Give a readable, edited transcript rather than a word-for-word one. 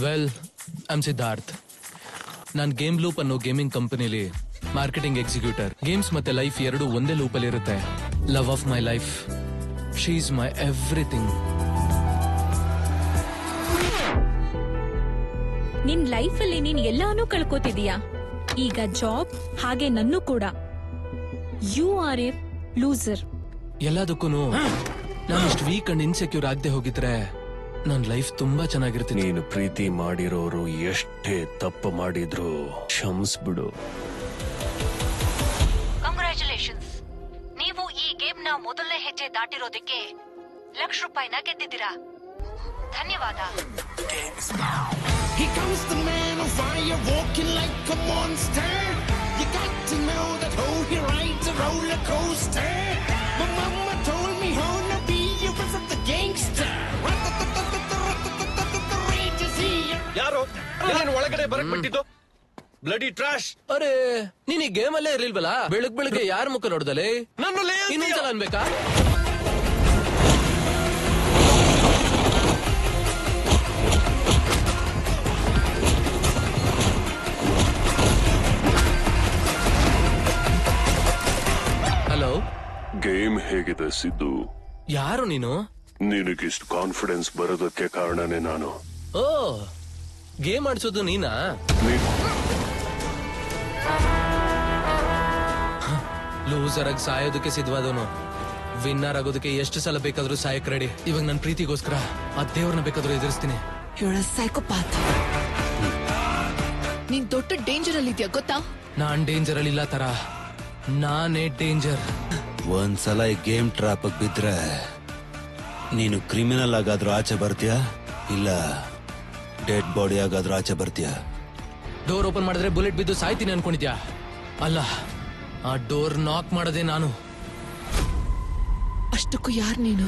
Well I'm Siddharth. ನಾನು game loop ಅನ್ನೋ gaming ಕಂಪನಿಲಿ marketing executor. Games ಮತ್ತೆ ಲೈಫ್ ಎರಡು ಒಂದೇ ಲೂಪಲ್ಲಿ ಇರುತ್ತೆ. Love of my life, she is my everything. ನಿನ್ ಲೈಫಲ್ಲಿ ನೀನ್ ಎಲ್ಲಾನು ಕಳ್ಕೋತಿದೀಯಾ. ಈಗ ಜಾಬ್ ಹಾಗೆ ನನ್ನೂ ಕೂಡ. You are a loser. ಎಲ್ಲದಕ್ಕೂ ನಾನು ಇಷ್ಟು ವೀಕ್ ಅಂಡ್ ಇನ್ಸೆಕ್ಯೂರ್ ಆಗದೆ ಹೋಗಿದ್ರೆ ನನ್ನ ಲೈಫ್ ತುಂಬಾ ಚೆನ್ನಾಗಿರ್ತೀನಿ. ನೀನು ಪ್ರೀತಿ ಮಾಡಿರೋರು ಎಷ್ಟೇ ತಪ್ಪು ಮಾಡಿದ್ರು ಕ್ಷಮಿಸ್ಬಿಡು. ಕಂಗ್ರ್ಯಾಚುಲೇಷನ್ಸ್, ನೀವು ಈ ಗೇಮ್ ನ ಮೊದಲನೇ ಹೆಜ್ಜೆ ದಾಟಿರೋದಕ್ಕೆ ₹1,00,000 ಗೆದ್ದಿದ್ದೀರಾ. ಧನ್ಯವಾದ. Here comes the man on fire, walking like a monster. You got to know that he rides a roller coaster. My mama told me how to be a rest of the gangster. Rage is here. ಯಾರು ಏನೇನು ಒಳಗಡೆ ಬರಕ್ ಬಿಟ್ಟಿದ್ದು? Bloody trash. ಅರೆ ನೀನ್ ಈ game ಅಲ್ಲೇ ಇರ್ಲಿಲ್ವಲ್ಲ? ಬೆಳಗ್ಗೆ ಯಾರ ಮುಖ ನೋಡ್ದಲೆ? ಇನ್ನೊಂದ್ಸಲ ಅನ್ಬೇಕಾ? ಹಲೋ, ಗೇಮ್ ಹೇಗಿದೆ ಸಿದ್ದು? ಯಾರು ನೀನು? ನಿನಗಿಷ್ಟು ಕಾನ್ಫಿಡೆನ್ಸ್ ಬರೋದಕ್ಕೆ ಕಾರಣನೇ ನಾನು. ಓ, ಗೇಮ್ ಆಡ್ಸೋದು ನೀನಾ? ಲೂಸರ್ ಆಗಿ ಸಾಯೋದಕ್ಕೆ ಸಿದ್ಧವಾದವನು, ವಿನ್ನರ್ ಆಗೋದಕ್ಕೆ ಎಷ್ಟು ಸಲ ಬೇಕಾದ್ರೂ ಸಾಯಕ್ ರೆಡಿ. ಇವಾಗ ನನ್ನ ಪ್ರೀತಿಗೋಸ್ಕರ ಆ ದೇವ್ರನ್ನ ಬೇಕಾದ್ರೂ ಎದುರಿಸ್ತೀನಿ. ಸೈಕೋಪಾತ್. ನೀನ್ ದೊಡ್ಡ ಡೇಂಜರ್ ಅಲ್ಲಿ ಇದೆಯಾ ಗೊತ್ತಾ? ನಾನ್ ಡೇಂಜರ್ ಅಲ್ಲಿ ಇಲ್ಲ ತರ, ನಾನೇ ಡೇಂಜರ್. ಒಂದ್ಸಲ ಈ ಗೇಮ್ ಟ್ರಾಪ್ ಬಿದ್ರೆ ನೀನು ಕ್ರಿಮಿನಲ್ ಆಗಾದ್ರೂ ಆಚೆ ಬರ್ತೀಯಾ, ಇಲ್ಲ ಡೆಡ್ ಬಾಡಿ ಆಗಾದ್ರೂ ಆಚೆ ಬರ್ತೀಯಾ? ಡೋರ್ ಓಪನ್ ಮಾಡಿದ್ರೆ ಬುಲೆಟ್ ಬಿದ್ದು ಸಾಯ್ತೀನಿ ಅನ್ಕೊಂಡಿದ್ಯಾ? ಅಲ್ಲ, ಆ ಡೋರ್ ನಾಕ್ ಮಾಡದೆ ನಾನು. ಅಷ್ಟಕ್ಕೂ ಯಾರ್ ನೀನು?